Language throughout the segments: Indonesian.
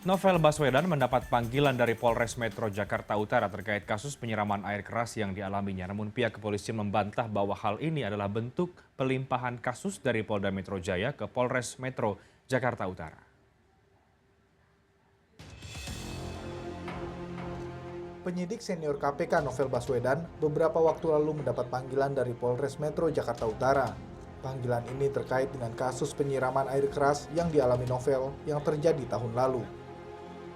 Novel Baswedan mendapat panggilan dari Polres Metro Jakarta Utara terkait kasus penyiraman air keras yang dialaminya. Namun pihak kepolisian membantah bahwa hal ini adalah bentuk pelimpahan kasus dari Polda Metro Jaya ke Polres Metro Jakarta Utara. Penyidik senior KPK Novel Baswedan beberapa waktu lalu mendapat panggilan dari Polres Metro Jakarta Utara. Panggilan ini terkait dengan kasus penyiraman air keras yang dialami Novel yang terjadi tahun lalu.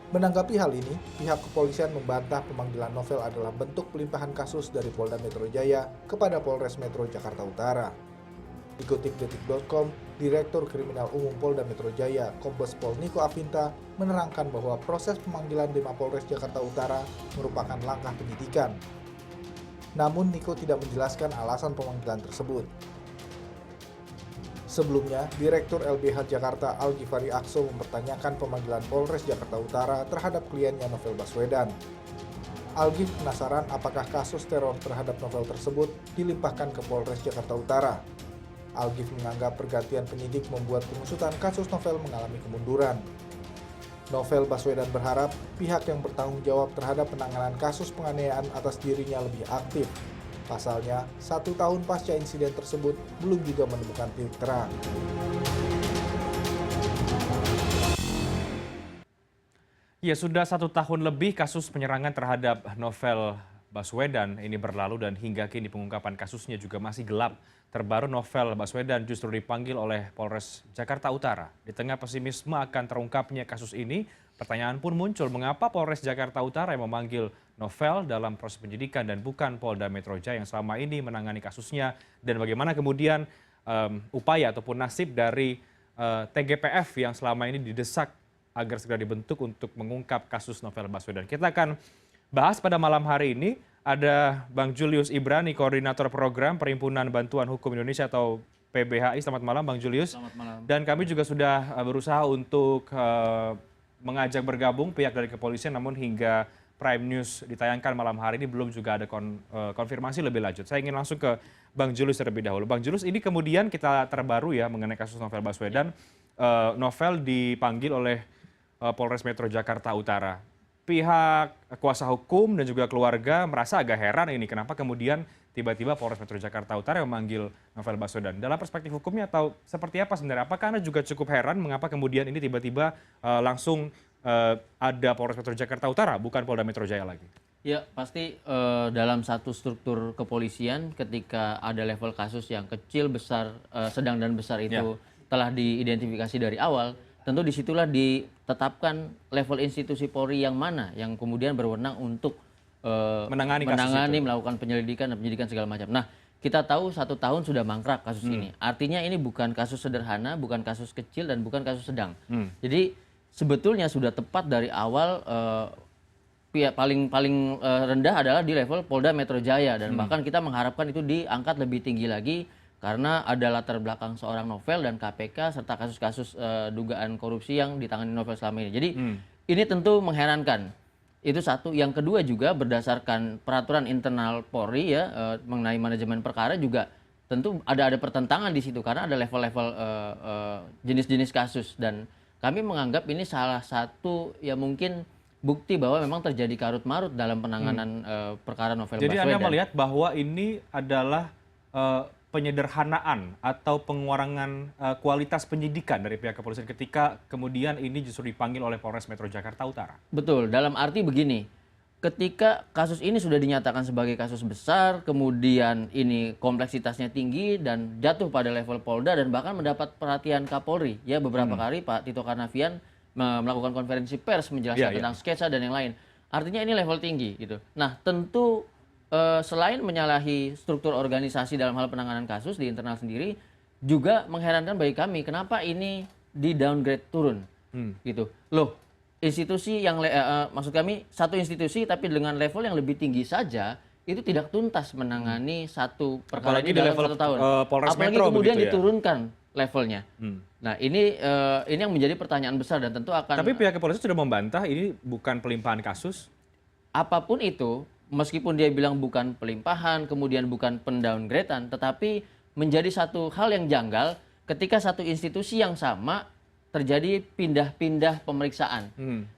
Menanggapi hal ini, pihak kepolisian membantah pemanggilan Novel adalah bentuk pelimpahan kasus dari Polda Metro Jaya kepada Polres Metro Jakarta Utara. Dikutip detik.com, Direktur Kriminal Umum Polda Metro Jaya, Kombes Pol Niko Afinta, menerangkan bahwa proses pemanggilan di Mapolres Jakarta Utara merupakan langkah penyidikan. Namun Niko tidak menjelaskan alasan pemanggilan tersebut. Sebelumnya, Direktur LBH Jakarta Al-Ghifari Akso mempertanyakan pemanggilan Polres Jakarta Utara terhadap kliennya Novel Baswedan. Al-Ghif penasaran apakah kasus teror terhadap Novel tersebut dilimpahkan ke Polres Jakarta Utara. Al-Ghif menganggap pergantian penyidik membuat pengusutan kasus Novel mengalami kemunduran. Novel Baswedan berharap pihak yang bertanggung jawab terhadap penanganan kasus penganiayaan atas dirinya lebih aktif. Pasalnya, 1 tahun pasca insiden tersebut belum juga menemukan titik terang. Ya, sudah 1 tahun lebih kasus penyerangan terhadap Novel Baswedan ini berlalu dan hingga kini pengungkapan kasusnya juga masih gelap. Terbaru Novel Baswedan justru dipanggil oleh Polres Jakarta Utara. Di tengah pesimisme akan terungkapnya kasus ini, pertanyaan pun muncul mengapa Polres Jakarta Utara yang memanggil Novel dalam proses penyidikan dan bukan Polda Metro Jaya yang selama ini menangani kasusnya, dan bagaimana kemudian upaya ataupun nasib dari TGPF yang selama ini didesak agar segera dibentuk untuk mengungkap kasus Novel Baswedan. Kita akan bahas pada malam hari ini. Ada Bang Julius Ibrani, Koordinator Program Perhimpunan Bantuan Hukum Indonesia atau PBHI. Selamat malam Bang Julius. Selamat malam. Dan kami juga sudah berusaha untuk mengajak bergabung pihak dari kepolisian, namun hingga Prime News ditayangkan malam hari ini belum juga ada konfirmasi lebih lanjut. Saya ingin langsung ke Bang Julius terlebih dahulu. Bang Julius, ini kemudian kita terbaru ya mengenai kasus Novel Baswedan. Novel dipanggil oleh Polres Metro Jakarta Utara. Pihak kuasa hukum dan juga keluarga merasa agak heran ini kenapa kemudian tiba-tiba Polres Metro Jakarta Utara yang memanggil Novel Baswedan. Dalam perspektif hukumnya atau seperti apa sebenarnya? Apakah Anda juga cukup heran mengapa kemudian ini tiba-tiba langsung ada Polres Metro Jakarta Utara bukan Polda Metro Jaya lagi? Ya, pasti dalam satu struktur kepolisian ketika ada level kasus yang kecil, besar, sedang dan besar itu telah diidentifikasi dari awal, tentu disitulah ditetapkan level institusi Polri yang mana yang kemudian berwenang untuk Menangani kasus itu. melakukan penyelidikan dan penyidikan segala macam. Nah, kita tahu 1 tahun sudah mangkrak kasus ini. Artinya ini bukan kasus sederhana, bukan kasus kecil, dan bukan kasus sedang. Jadi sebetulnya sudah tepat dari awal pihak paling rendah adalah di level Polda Metro Jaya, dan bahkan kita mengharapkan itu diangkat lebih tinggi lagi karena ada latar belakang seorang Novel dan KPK serta kasus-kasus dugaan korupsi yang ditangani Novel selama ini. Jadi ini tentu mengherankan. Itu satu. Yang kedua juga berdasarkan peraturan internal Polri ya mengenai manajemen perkara juga tentu ada pertentangan di situ karena ada level-level jenis-jenis kasus, dan kami menganggap ini salah satu ya mungkin bukti bahwa memang terjadi karut-marut dalam penanganan perkara Novel Baswedan. Jadi Anda melihat bahwa ini adalah penyederhanaan atau pengurangan kualitas penyidikan dari pihak kepolisian ketika kemudian ini justru dipanggil oleh Polres Metro Jakarta Utara? Betul, dalam arti begini, ketika kasus ini sudah dinyatakan sebagai kasus besar, kemudian ini kompleksitasnya tinggi dan jatuh pada level Polda dan bahkan mendapat perhatian Kapolri. Ya, beberapa kali Pak Tito Karnavian melakukan konferensi pers menjelaskan tentang sketsa dan yang lain. Artinya ini level tinggi gitu. Nah, tentu selain menyalahi struktur organisasi dalam hal penanganan kasus di internal sendiri, juga mengherankan bagi kami kenapa ini di downgrade turun gitu. Loh, institusi yang maksud kami satu institusi tapi dengan level yang lebih tinggi saja itu tidak tuntas menangani satu perkara Apalagi ini di dalam level 1 tahun. Polres Apalagi Metro kemudian begitu ya? diturunkan levelnya. Nah, ini yang menjadi pertanyaan besar dan tentu akan. Tapi pihak kepolisian sudah membantah ini bukan pelimpahan kasus. Apapun itu, meskipun dia bilang bukan pelimpahan, kemudian bukan pendowngradean, tetapi menjadi satu hal yang janggal ketika satu institusi yang sama terjadi pindah-pindah pemeriksaan.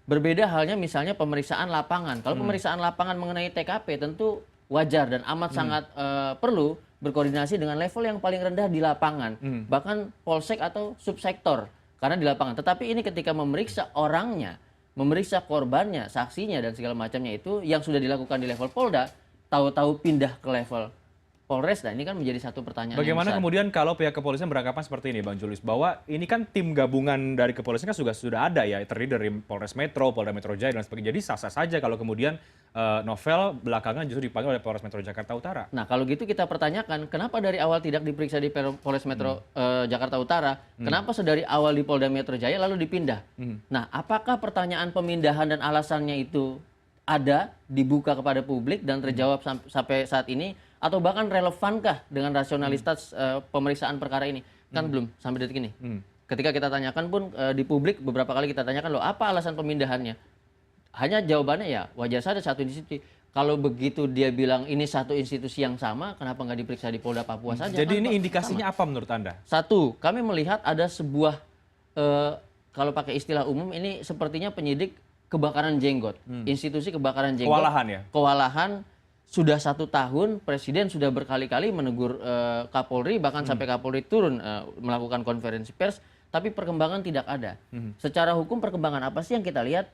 Berbeda halnya misalnya pemeriksaan lapangan. Kalau pemeriksaan lapangan mengenai TKP tentu wajar dan amat sangat perlu berkoordinasi dengan level yang paling rendah di lapangan. Bahkan polsek atau subsektor karena di lapangan. Tetapi ini ketika memeriksa orangnya, memeriksa korbannya, saksinya dan segala macamnya itu yang sudah dilakukan di level Polda, tahu-tahu pindah ke level Polres. Nah ini kan menjadi satu pertanyaan Bagaimana yang besar. kemudian kalau pihak kepolisian beranggapan seperti ini, Bang Julius, bahwa ini kan tim gabungan dari kepolisian kan sudah ada ya, terdiri dari Polres Metro, Polda Metro Jaya dan sebagainya. Jadi sah-sah saja kalau kemudian Novel belakangan justru dipanggil oleh Polres Metro Jakarta Utara. Nah kalau gitu kita pertanyakan, kenapa dari awal tidak diperiksa di Polres Metro Jakarta Utara? Kenapa sedari awal di Polda Metro Jaya lalu dipindah? Nah apakah pertanyaan pemindahan dan alasannya itu ada, dibuka kepada publik dan terjawab sampai saat ini? Atau bahkan relevankah dengan rasionalitas pemeriksaan perkara ini? Kan belum sampai detik ini. Ketika kita tanyakan pun di publik beberapa kali kita tanyakan, loh apa alasan pemindahannya? Hanya jawabannya ya wajar saja satu institusi. Kalau begitu dia bilang ini satu institusi yang sama, kenapa nggak diperiksa di Polda Papua saja? Jadi Kan ini kok indikasinya sama? apa menurut Anda? Satu, kami melihat ada sebuah kalau pakai istilah umum ini sepertinya penyidik kebakaran jenggot, institusi kebakaran jenggot. Kewalahan ya? Kewalahan. Sudah 1 tahun, Presiden sudah berkali-kali menegur Kapolri, bahkan sampai Kapolri turun melakukan konferensi pers, tapi perkembangan tidak ada. Secara hukum perkembangan apa sih yang kita lihat?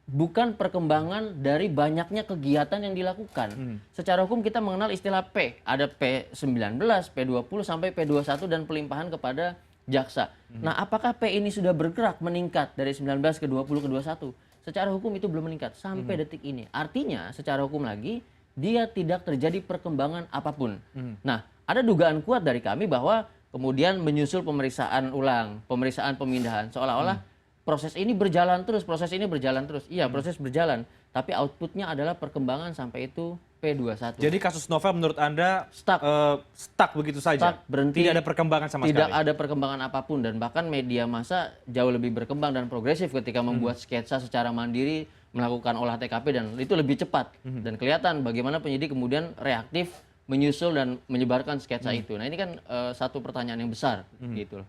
Bukan perkembangan dari banyaknya kegiatan yang dilakukan. Secara hukum kita mengenal istilah P, ada P19, P20 sampai P21 dan pelimpahan kepada jaksa. Nah, apakah P ini sudah bergerak meningkat dari 19 ke 20 ke 21? Secara hukum itu belum meningkat sampai detik ini. Artinya secara hukum lagi dia tidak terjadi perkembangan apapun. Nah, ada dugaan kuat dari kami bahwa kemudian menyusul pemeriksaan ulang, pemeriksaan pemindahan, seolah-olah proses ini berjalan terus, proses ini berjalan terus. Iya, proses berjalan, tapi outputnya adalah perkembangan sampai itu P21. Jadi kasus Novel menurut Anda stuck begitu saja? Stuck, berhenti. Tidak ada perkembangan sama Tidak sekali? ada perkembangan apapun dan bahkan media massa jauh lebih berkembang dan progresif ketika membuat sketsa secara mandiri, melakukan olah TKP dan itu lebih cepat. Dan kelihatan bagaimana penyidik kemudian reaktif menyusul dan menyebarkan sketsa itu. Nah ini kan satu pertanyaan yang besar gitu loh.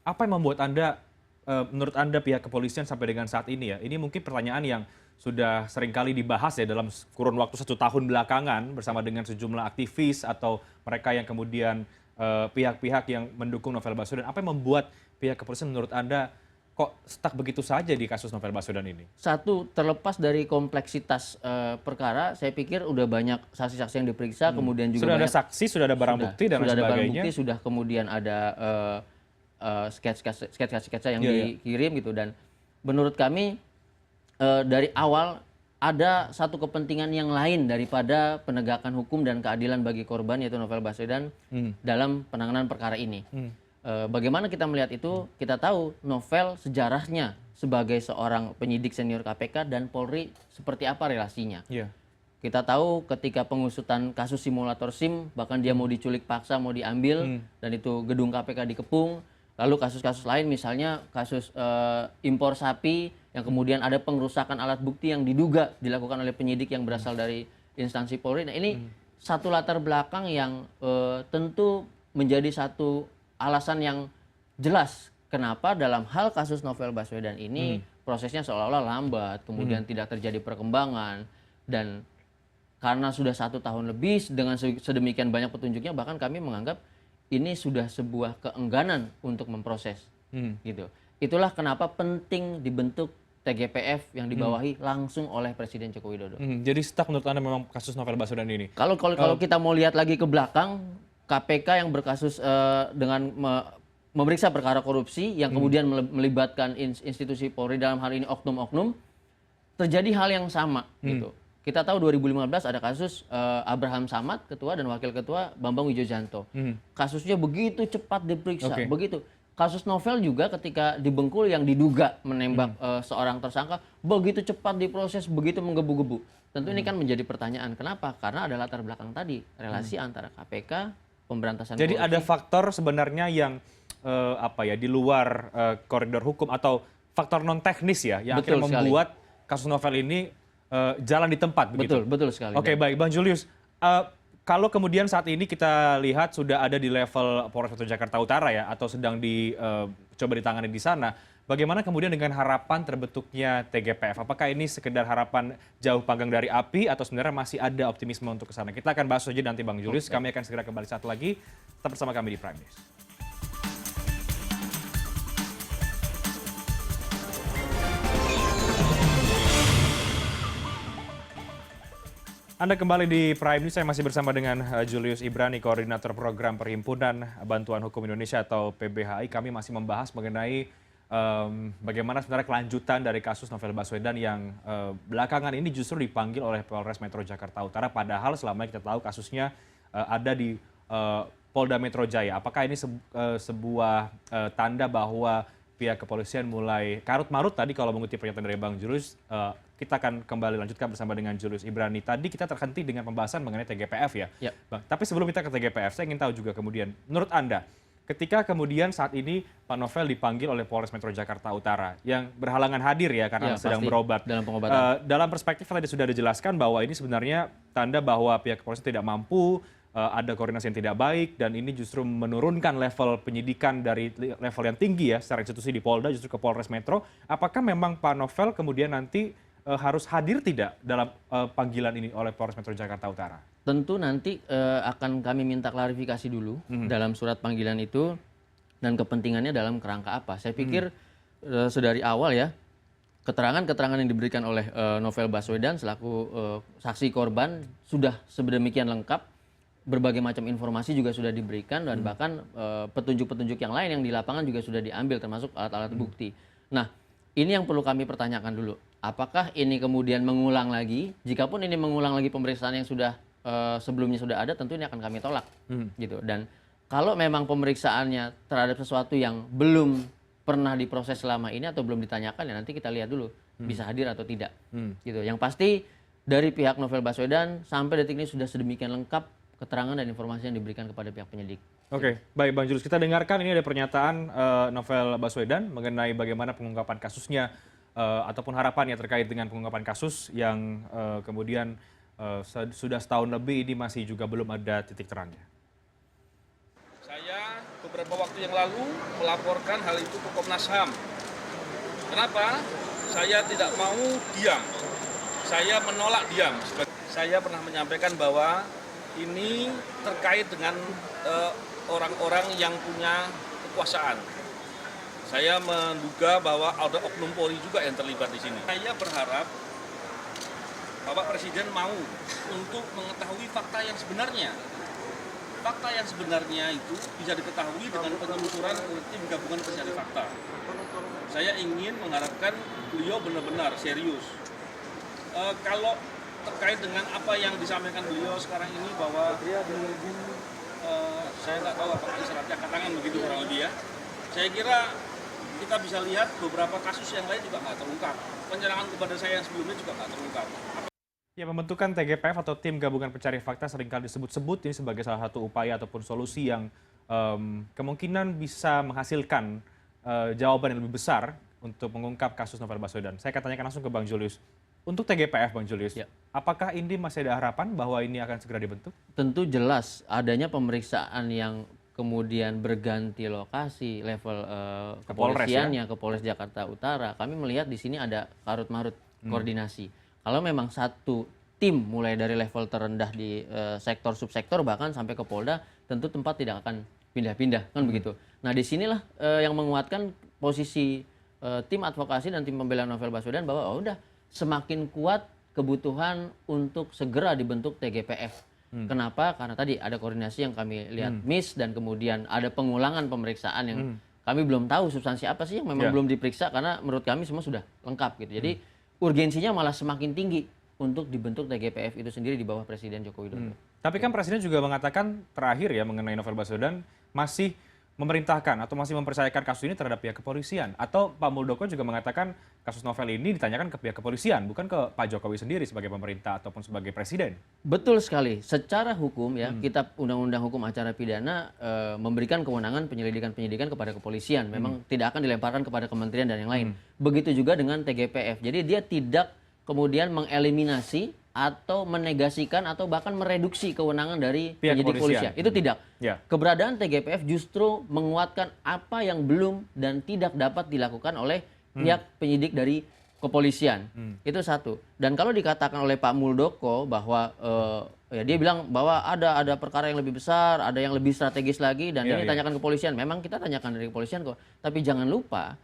Apa yang membuat Anda, menurut Anda pihak kepolisian sampai dengan saat ini ya, ini mungkin pertanyaan yang sudah seringkali dibahas ya dalam kurun waktu 1 tahun belakangan bersama dengan sejumlah aktivis atau mereka yang kemudian pihak-pihak yang mendukung Novel Baswedan. Apa yang membuat pihak kepolisian menurut Anda kok stuck begitu saja di kasus Novel Baswedan ini? Satu, terlepas dari kompleksitas perkara, saya pikir udah banyak saksi-saksi yang diperiksa, kemudian juga Sudah ada banyak saksi, sudah ada barang bukti dan lain sudah ada barang sebagainya. bukti, sudah kemudian ada sketsa yang Iya, dikirim gitu dan menurut kami dari awal ada satu kepentingan yang lain daripada penegakan hukum dan keadilan bagi korban yaitu Novel Baswedan dalam penanganan perkara ini. Bagaimana kita melihat itu? Kita tahu Novel sejarahnya sebagai seorang penyidik senior KPK dan Polri seperti apa relasinya. Iya. Kita tahu ketika pengusutan kasus simulator SIM, bahkan dia mau diculik paksa, mau diambil, dan itu gedung KPK dikepung. Lalu kasus-kasus lain misalnya kasus impor sapi yang kemudian ada pengerusakan alat bukti yang diduga dilakukan oleh penyidik yang berasal dari instansi Polri. Nah ini satu latar belakang yang tentu menjadi satu alasan yang jelas kenapa dalam hal kasus Novel Baswedan ini prosesnya seolah-olah lambat, kemudian tidak terjadi perkembangan dan karena sudah 1 tahun lebih dengan sedemikian banyak petunjuknya bahkan kami menganggap ini sudah sebuah keengganan untuk memproses gitu. Itulah kenapa penting dibentuk TGPF yang dibawahi langsung oleh Presiden Joko Widodo. Jadi stuck menurut Anda memang kasus Novel Baswedan ini? Kalau kita mau lihat lagi ke belakang, KPK yang berkasus dengan memeriksa perkara korupsi yang kemudian melibatkan institusi Polri dalam hal ini oknum-oknum, terjadi hal yang sama gitu. Kita tahu 2015 ada kasus Abraham Samad, ketua dan wakil ketua Bambang Wijojanto. Kasusnya begitu cepat diperiksa, begitu. Kasus Novel juga ketika di Bengkulu yang diduga menembak seorang tersangka, begitu cepat diproses, begitu menggebu-gebu. Tentu ini kan menjadi pertanyaan, kenapa? Karena ada latar belakang tadi, relasi antara KPK, pemberantasan Jadi korupsi. ada faktor sebenarnya yang di luar koridor hukum atau faktor non teknis ya yang Betul akhirnya membuat kasus Novel ini jalan di tempat begitu. Betul sekali. Oke, baik Bang Julius. Kalau kemudian saat ini kita lihat sudah ada di level Polres Metro Jakarta Utara ya atau sedang coba ditangani di sana, bagaimana kemudian dengan harapan terbentuknya TGPF? Apakah ini sekedar harapan jauh panggang dari api atau sebenarnya masih ada optimisme untuk ke sana? Kita akan bahas saja nanti Bang Julius. Kami akan segera kembali saat lagi. Tetap bersama kami di Prime News. Anda kembali di Prime News, saya masih bersama dengan Julius Ibrani, Koordinator Program Perhimpunan Bantuan Hukum Indonesia atau PBHI. Kami masih membahas mengenai bagaimana sebenarnya kelanjutan dari kasus Novel Baswedan yang belakangan ini justru dipanggil oleh Polres Metro Jakarta Utara. Padahal selama ini kita tahu kasusnya ada di Polda Metro Jaya. Apakah ini sebuah tanda bahwa pihak kepolisian mulai karut-marut tadi kalau mengutip pernyataan dari Bang Julius? Kita akan kembali lanjutkan bersama dengan Julius Ibrani. Tadi kita terhenti dengan pembahasan mengenai TGPF ya. Bang, tapi sebelum kita ke TGPF, saya ingin tahu juga kemudian, menurut Anda, ketika kemudian saat ini Pak Novel dipanggil oleh Polres Metro Jakarta Utara, yang berhalangan hadir ya karena sedang berobat. Dalam pengobatan. Dalam perspektif tadi sudah dijelaskan bahwa ini sebenarnya tanda bahwa pihak kepolisian tidak mampu, ada koordinasi yang tidak baik, dan ini justru menurunkan level penyidikan dari level yang tinggi ya secara institusi di Polda justru ke Polres Metro. Apakah memang Pak Novel kemudian nanti harus hadir tidak dalam panggilan ini oleh Polres Metro Jakarta Utara? Tentu nanti akan kami minta klarifikasi dulu dalam surat panggilan itu dan kepentingannya dalam kerangka apa. Saya pikir sedari awal ya, keterangan-keterangan yang diberikan oleh Novel Baswedan selaku saksi korban sudah sedemikian lengkap, berbagai macam informasi juga sudah diberikan dan bahkan petunjuk-petunjuk yang lain yang di lapangan juga sudah diambil termasuk alat-alat bukti. Nah, ini yang perlu kami pertanyakan dulu. Apakah ini kemudian mengulang lagi? Jikapun ini mengulang lagi pemeriksaan yang sudah sebelumnya sudah ada, tentu ini akan kami tolak, gitu. Dan kalau memang pemeriksaannya terhadap sesuatu yang belum pernah diproses selama ini atau belum ditanyakan, ya nanti kita lihat dulu bisa hadir atau tidak, gitu. Yang pasti dari pihak Novel Baswedan sampai detik ini sudah sedemikian lengkap keterangan dan informasi yang diberikan kepada pihak penyidik. Oke, baik Bang Julius, kita dengarkan ini ada pernyataan Novel Baswedan mengenai bagaimana pengungkapan kasusnya ataupun harapannya terkait dengan pengungkapan kasus yang kemudian sudah setahun lebih ini masih juga belum ada titik terangnya. Saya beberapa waktu yang lalu melaporkan hal itu ke Komnas HAM. Kenapa? Saya tidak mau diam. Saya menolak diam. Saya pernah menyampaikan bahwa ini terkait dengan orang-orang yang punya kekuasaan. Saya menduga bahwa ada oknum Polri juga yang terlibat di sini. Saya berharap Bapak Presiden mau untuk mengetahui fakta yang sebenarnya. Fakta yang sebenarnya itu bisa diketahui dengan penelusuran tim gabungan pencari fakta. Saya ingin mengharapkan beliau benar-benar serius. Kalau terkait dengan apa yang disampaikan beliau sekarang ini bahwa saya nggak tahu apakah isyaratnya katangan begitu kurang lebih ya. Saya kira kita bisa lihat beberapa kasus yang lain juga nggak terungkap. Penyerangan kepada saya yang sebelumnya juga nggak terungkap. Ya, pembentukan TGPF atau Tim Gabungan Pencari Fakta seringkali disebut-sebut ini sebagai salah satu upaya ataupun solusi yang kemungkinan bisa menghasilkan jawaban yang lebih besar untuk mengungkap kasus Novel Baswedan. Saya akan tanyakan langsung ke Bang Julius. Untuk TGPF, Bang Julius, apakah ini masih ada harapan bahwa ini akan segera dibentuk? Tentu jelas adanya pemeriksaan yang kemudian berganti lokasi level kepolisiannya ke Polres Jakarta Utara. Kami melihat di sini ada karut-marut koordinasi. Kalau memang satu tim mulai dari level terendah di sektor subsektor bahkan sampai ke Polda, tentu tempat tidak akan pindah-pindah kan begitu. Nah disinilah yang menguatkan posisi tim advokasi dan tim pembela Novel Baswedan bahwa udah semakin kuat kebutuhan untuk segera dibentuk TGPF. Kenapa? Karena tadi ada koordinasi yang kami lihat miss dan kemudian ada pengulangan pemeriksaan yang kami belum tahu substansi apa sih yang memang belum diperiksa karena menurut kami semua sudah lengkap gitu. Jadi urgensinya malah semakin tinggi untuk dibentuk TGPF itu sendiri di bawah Presiden Joko Widodo. Tapi kan Presiden juga mengatakan terakhir ya mengenai Novel Baswedan masih memerintahkan atau masih mempercayakan kasus ini terhadap pihak kepolisian. Atau Pak Muldoko juga mengatakan kasus Novel ini ditanyakan ke pihak kepolisian, bukan ke Pak Jokowi sendiri sebagai pemerintah ataupun sebagai presiden. Betul sekali. Secara hukum ya, Kitab Undang-Undang Hukum Acara Pidana memberikan kewenangan penyelidikan-penyidikan kepada kepolisian. Memang tidak akan dilemparkan kepada kementerian dan yang lain. Begitu juga dengan TGPF. Jadi dia tidak kemudian mengeliminasi atau menegasikan atau bahkan mereduksi kewenangan dari Pihak penyidik kepolisian. polisian. Itu tidak. Ya. Keberadaan TGPF justru menguatkan apa yang belum dan tidak dapat dilakukan oleh pihak penyidik dari kepolisian. Itu satu. Dan kalau dikatakan oleh Pak Muldoko bahwa ya dia bilang bahwa ada perkara yang lebih besar, ada yang lebih strategis lagi, dan Iya, ini iya. tanyakan kepolisian. Memang kita tanyakan dari kepolisian kok. Tapi jangan lupa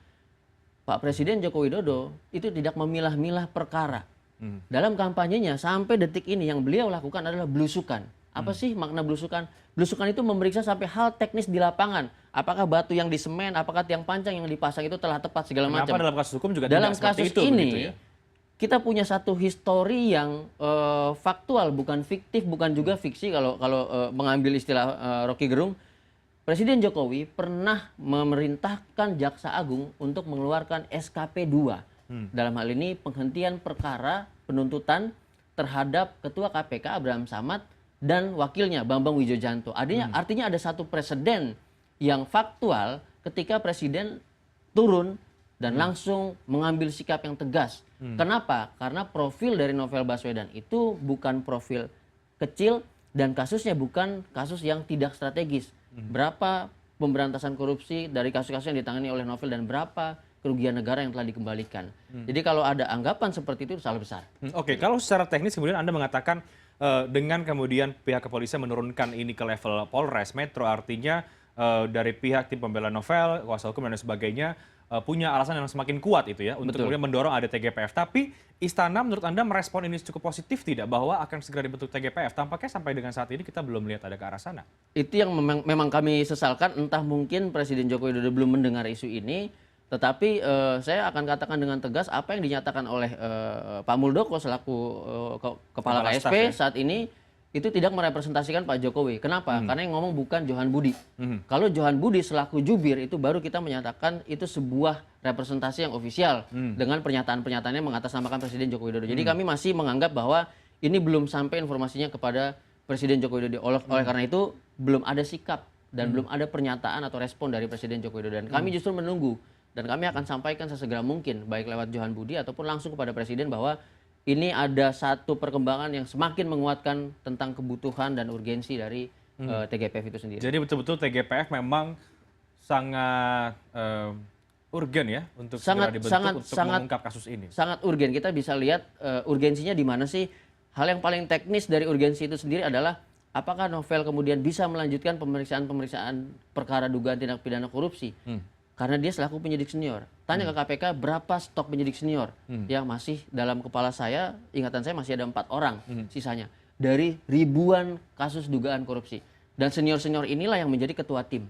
Pak Presiden Joko Widodo itu tidak memilah-milah perkara. Dalam kampanyenya sampai detik ini yang beliau lakukan adalah belusukan. Apa sih makna belusukan? Belusukan itu memeriksa sampai hal teknis di lapangan. Apakah batu yang disemen, apakah tiang pancang yang dipasang itu telah tepat segala macam. Kenapa dalam kasus hukum juga Dalam tidak seperti kasus itu ini begitu ya? kita punya satu histori yang faktual, bukan fiktif, bukan juga fiksi. Kalau mengambil istilah Rocky Gerung, Presiden Jokowi pernah memerintahkan Jaksa Agung untuk mengeluarkan SKP 2. Dalam hal ini penghentian perkara penuntutan terhadap Ketua KPK Abraham Samad dan wakilnya Bambang Wijojanto. Artinya ada satu preseden yang faktual ketika Presiden turun dan langsung mengambil sikap yang tegas. Kenapa? Karena profil dari Novel Baswedan itu bukan profil kecil dan kasusnya bukan kasus yang tidak strategis. Berapa pemberantasan korupsi dari kasus-kasus yang ditangani oleh Novel dan berapa kerugian negara yang telah dikembalikan. Jadi kalau ada anggapan seperti itu salah besar. Oke, kalau secara teknis kemudian Anda mengatakan dengan kemudian pihak kepolisian menurunkan ini ke level Polres Metro, artinya dari pihak tim pembela Novel, kuasa hukum dan lain sebagainya punya alasan yang semakin kuat itu ya untuk Betul. kemudian mendorong ada TGPF. Tapi Istana menurut Anda merespon ini cukup positif tidak bahwa akan segera dibentuk TGPF? Tampaknya sampai dengan saat ini kita belum melihat ada ke arah sana. Itu yang memang kami sesalkan, entah mungkin Presiden Joko Widodo belum mendengar isu ini, tetapi saya akan katakan dengan tegas apa yang dinyatakan oleh Pak Muldoko selaku Kepala Kepala KSP Staf, ya? saat ini itu tidak merepresentasikan Pak Jokowi. Kenapa? Karena yang ngomong bukan Johan Budi. Kalau Johan Budi selaku jubir itu baru kita menyatakan itu sebuah representasi yang ofisial dengan pernyataan-pernyataannya mengatasnamakan Presiden Joko Widodo. Jadi kami masih menganggap bahwa ini belum sampai informasinya kepada Presiden Joko Widodo. Oleh karena itu belum ada sikap dan belum ada pernyataan atau respon dari Presiden Joko Widodo. Dan kami justru menunggu dan kami akan sampaikan sesegera mungkin baik lewat Johan Budi ataupun langsung kepada Presiden bahwa ini ada satu perkembangan yang semakin menguatkan tentang kebutuhan dan urgensi dari TGPF itu sendiri. Jadi betul-betul TGPF memang sangat urgen ya untuk segera dibentuk untuk mengungkap kasus ini. Sangat urgen. Kita bisa lihat urgensinya di mana sih. Hal yang paling teknis dari urgensi itu sendiri adalah apakah Novel kemudian bisa melanjutkan pemeriksaan perkara dugaan tindak pidana korupsi. Karena dia selaku penyidik senior. Tanya ke KPK berapa stok penyidik senior yang masih dalam kepala saya, ingatan saya masih ada 4 orang sisanya. Dari ribuan kasus dugaan korupsi. Dan senior-senior inilah yang menjadi ketua tim.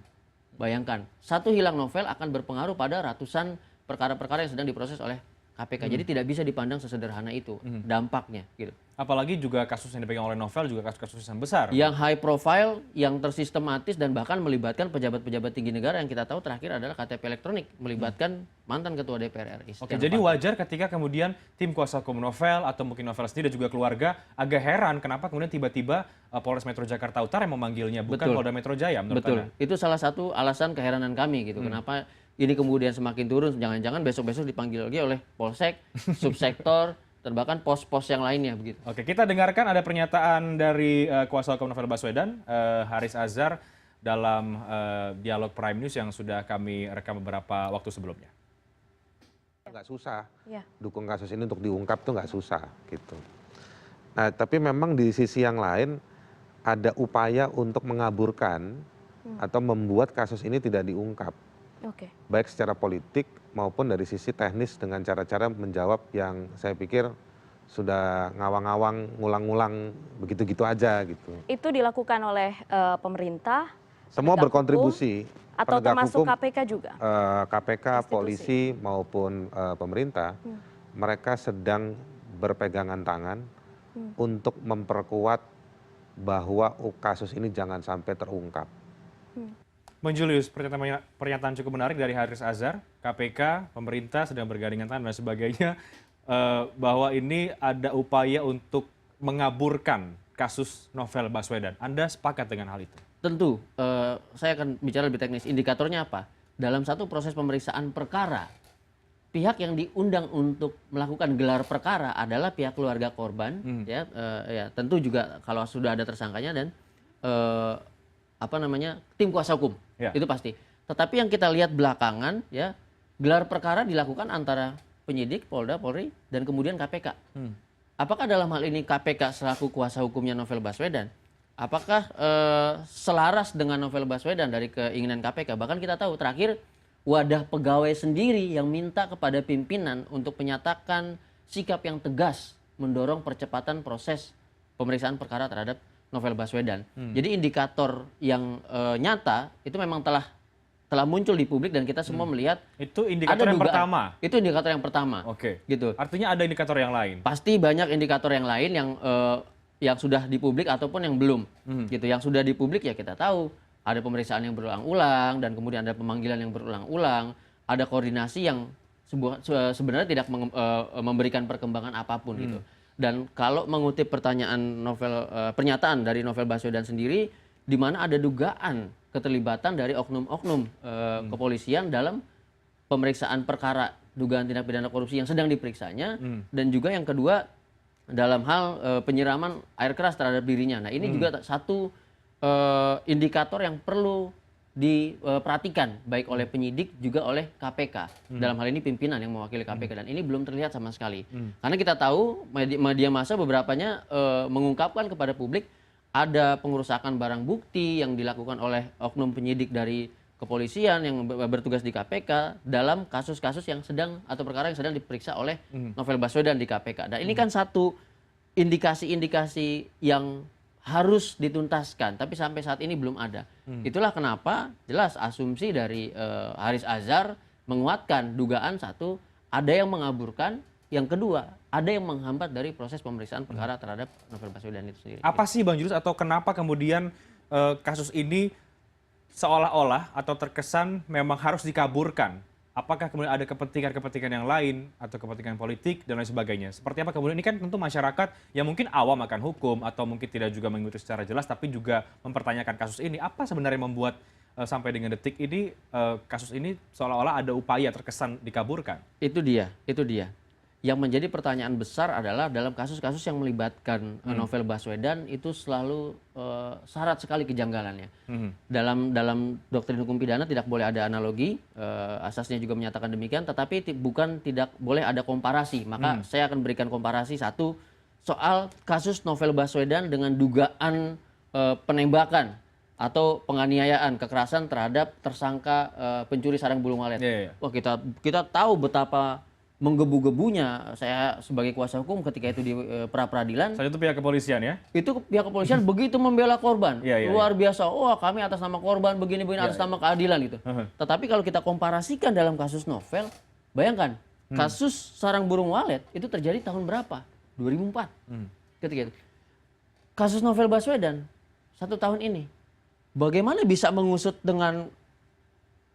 Bayangkan, satu hilang Novel akan berpengaruh pada ratusan perkara-perkara yang sedang diproses oleh KPK. Jadi tidak bisa dipandang sesederhana itu dampaknya. Gitu. Apalagi juga kasus yang dipegang oleh Novel juga kasus-kasus yang besar. Yang high profile, yang tersistematis dan bahkan melibatkan pejabat-pejabat tinggi negara yang kita tahu terakhir adalah KTP elektronik melibatkan mantan ketua DPR RI. Oke, jadi wajar ketika kemudian tim kuasa hukum Novel atau mungkin Novel sendiri dan juga keluarga agak heran kenapa kemudian tiba-tiba Polres Metro Jakarta Utara yang memanggilnya bukan Betul. Polda Metro Jaya menurut Betul. Anda? Itu salah satu alasan keheranan kami gitu. Kenapa ini kemudian semakin turun, jangan-jangan besok-besok dipanggil lagi oleh Polsek, subsektor, dan bahkan pos-pos yang lainnya begitu. Oke, kita dengarkan ada pernyataan dari kuasa hukum Novel Baswedan, Haris Azhar, dalam dialog Prime News yang sudah kami rekam beberapa waktu sebelumnya. Nggak susah, Ya. dukung kasus ini untuk diungkap tuh nggak susah gitu. Nah, tapi memang di sisi yang lain ada upaya untuk mengaburkan atau membuat kasus ini tidak diungkap, Oke. baik secara politik maupun dari sisi teknis dengan cara-cara menjawab yang saya pikir sudah ngawang-ngawang, ngulang-ngulang begitu-gitu aja gitu. Itu dilakukan oleh pemerintah, Semua penegak berkontribusi. hukum, atau Penegak termasuk hukum, KPK juga? KPK, Institusi. polisi maupun pemerintah, mereka sedang berpegangan tangan untuk memperkuat bahwa kasus ini jangan sampai terungkap. Bang Julius, pernyataan cukup menarik dari Haris Azhar, KPK, pemerintah sedang bergandingan tangan dan sebagainya, bahwa ini ada upaya untuk mengaburkan kasus Novel Baswedan. Anda sepakat dengan hal itu? Tentu, saya akan bicara lebih teknis. Indikatornya apa? Dalam satu proses pemeriksaan perkara, pihak yang diundang untuk melakukan gelar perkara adalah pihak keluarga korban, ya, ya tentu juga kalau sudah ada tersangkanya dan apa namanya tim kuasa hukum, Ya. itu pasti. Tetapi yang kita lihat belakangan, ya gelar perkara dilakukan antara penyidik, Polda, Polri, dan kemudian KPK. Apakah dalam hal ini KPK selaku kuasa hukumnya Novel Baswedan? Apakah selaras dengan Novel Baswedan dari keinginan KPK? Bahkan kita tahu terakhir wadah pegawai sendiri yang minta kepada pimpinan untuk menyatakan sikap yang tegas mendorong percepatan proses pemeriksaan perkara terhadap Novel Baswedan. Jadi indikator yang nyata itu memang telah muncul di publik dan kita semua melihat Itu indikator yang dugaan. pertama. Itu indikator yang pertama. Oke. Gitu. Artinya ada indikator yang lain. Pasti banyak indikator yang lain yang sudah di publik ataupun yang belum. Gitu. Yang sudah di publik ya kita tahu ada pemeriksaan yang berulang-ulang dan kemudian ada pemanggilan yang berulang-ulang, ada koordinasi yang sebenarnya tidak memberikan perkembangan apapun gitu. Dan kalau mengutip pernyataan dari Novel Baswedan sendiri, di mana ada dugaan keterlibatan dari oknum-oknum kepolisian dalam pemeriksaan perkara dugaan tindak pidana korupsi yang sedang diperiksanya, dan juga yang kedua dalam hal penyiraman air keras terhadap dirinya. Nah ini juga satu indikator yang perlu diperhatikan baik oleh penyidik juga oleh KPK. Dalam hal ini pimpinan yang mewakili KPK dan ini belum terlihat sama sekali. Karena kita tahu media massa beberapanya mengungkapkan kepada publik ada pengerusakan barang bukti yang dilakukan oleh oknum penyidik dari kepolisian yang bertugas di KPK dalam kasus-kasus yang sedang atau perkara yang sedang diperiksa oleh Novel Baswedan di KPK. Dan ini kan satu indikasi-indikasi yang harus dituntaskan, tapi sampai saat ini belum ada. Itulah kenapa jelas asumsi dari Haris Azhar menguatkan dugaan satu, ada yang mengaburkan, yang kedua ada yang menghambat dari proses pemeriksaan perkara terhadap Novel Baswedan itu sendiri. Apa sih Bang Julius atau kenapa kemudian kasus ini seolah-olah atau terkesan memang harus dikaburkan? Apakah kemudian ada kepentingan-kepentingan yang lain atau kepentingan politik dan lain sebagainya? Seperti apa kemudian ini kan tentu masyarakat yang mungkin awam akan hukum atau mungkin tidak juga mengikuti secara jelas tapi juga mempertanyakan kasus ini. Apa sebenarnya membuat sampai dengan detik ini kasus ini seolah-olah ada upaya terkesan dikaburkan? Itu dia. Yang menjadi pertanyaan besar adalah dalam kasus-kasus yang melibatkan Novel Baswedan itu selalu syarat sekali kejanggalannya. Dalam doktrin hukum pidana tidak boleh ada analogi, asasnya juga menyatakan demikian, tetapi bukan tidak boleh ada komparasi. Maka saya akan berikan komparasi satu soal kasus Novel Baswedan dengan dugaan penembakan atau penganiayaan kekerasan terhadap tersangka pencuri sarang burung walet. Wah kita tahu betapa menggebu-gebunya saya sebagai kuasa hukum ketika itu di pra-peradilan. Saat itu pihak kepolisian ya? Itu pihak kepolisian begitu membela korban. Luar biasa. Wah kami atas nama korban begini-begini atas nama keadilan gitu. Tetapi kalau kita komparasikan dalam kasus Novel, bayangkan kasus sarang burung walet itu terjadi tahun berapa? 2004. Ketika itu. Kasus Novel Baswedan 1 tahun ini. Bagaimana bisa mengusut dengan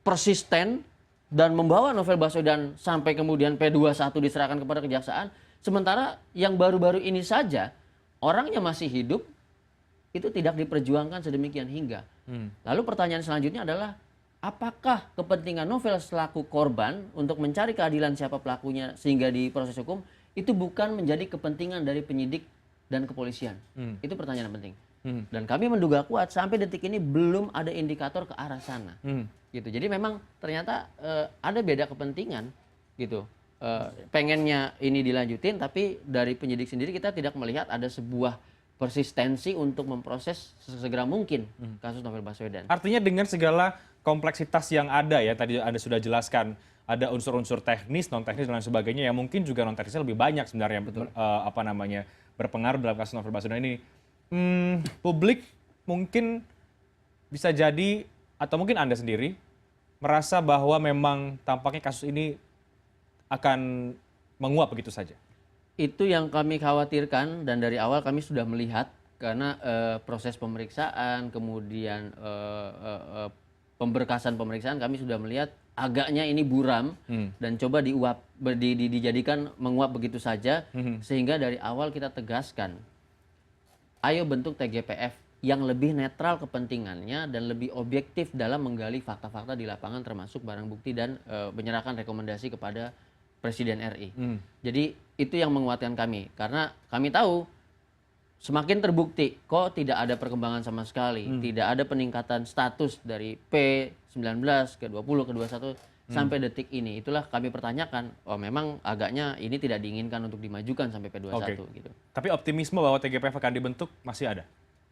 persisten dan membawa Novel Baswedan sampai kemudian P21 diserahkan kepada kejaksaan, sementara yang baru-baru ini saja orangnya masih hidup itu tidak diperjuangkan sedemikian hingga. Lalu pertanyaan selanjutnya adalah apakah kepentingan Novel selaku korban untuk mencari keadilan siapa pelakunya sehingga di proses hukum itu bukan menjadi kepentingan dari penyidik dan kepolisian? Itu pertanyaan penting. Dan kami menduga kuat sampai detik ini belum ada indikator ke arah sana. Gitu. Jadi memang ternyata ada beda kepentingan gitu. Pengennya ini dilanjutin tapi dari penyidik sendiri kita tidak melihat ada sebuah persistensi untuk memproses sesegera mungkin kasus Novel Baswedan. Artinya dengan segala kompleksitas yang ada ya, tadi Anda sudah jelaskan ada unsur-unsur teknis, non teknis dan lain sebagainya yang mungkin juga non teknisnya lebih banyak sebenarnya berpengaruh dalam kasus Novel Baswedan ini. Publik mungkin bisa jadi atau mungkin Anda sendiri merasa bahwa memang tampaknya kasus ini akan menguap begitu saja. Itu yang kami khawatirkan dan dari awal kami sudah melihat karena proses pemeriksaan kemudian pemberkasan pemeriksaan kami sudah melihat agaknya ini buram dan coba dijadikan menguap begitu saja sehingga dari awal kita tegaskan ayo bentuk TGPF yang lebih netral kepentingannya dan lebih objektif dalam menggali fakta-fakta di lapangan termasuk barang bukti dan menyerahkan rekomendasi kepada Presiden RI. Jadi itu yang menguatkan kami karena kami tahu semakin terbukti kok tidak ada perkembangan sama sekali, tidak ada peningkatan status dari P19 ke 20 ke 21 sampai detik ini. Itulah kami pertanyakan, oh memang agaknya ini tidak diinginkan untuk dimajukan sampai P21 gitu. Tapi optimisme bahwa TGPF akan dibentuk masih ada?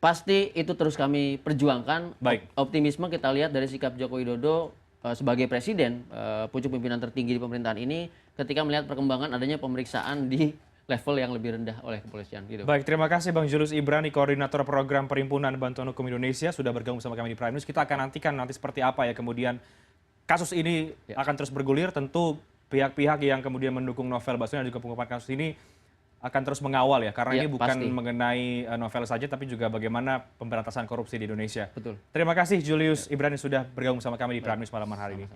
Pasti itu terus kami perjuangkan. Baik. Optimisme kita lihat dari sikap Joko Widodo sebagai presiden, pucuk pimpinan tertinggi di pemerintahan ini ketika melihat perkembangan adanya pemeriksaan di level yang lebih rendah oleh kepolisian gitu. Baik, terima kasih Bang Julius Ibrani, Koordinator Program Perhimpunan Bantuan Hukum Indonesia sudah bergabung bersama kami di Prime News. Kita akan nantikan nanti seperti apa ya kemudian kasus ini akan terus bergulir. Tentu pihak-pihak yang kemudian mendukung novel Baswedan dan juga pengungkapan kasus ini akan terus mengawal ya, karena ini bukan pasti mengenai novel saja, tapi juga bagaimana pemberantasan korupsi di Indonesia. Betul. Terima kasih Julius Ibrani sudah bergabung sama kami di Prime News malam hari ini.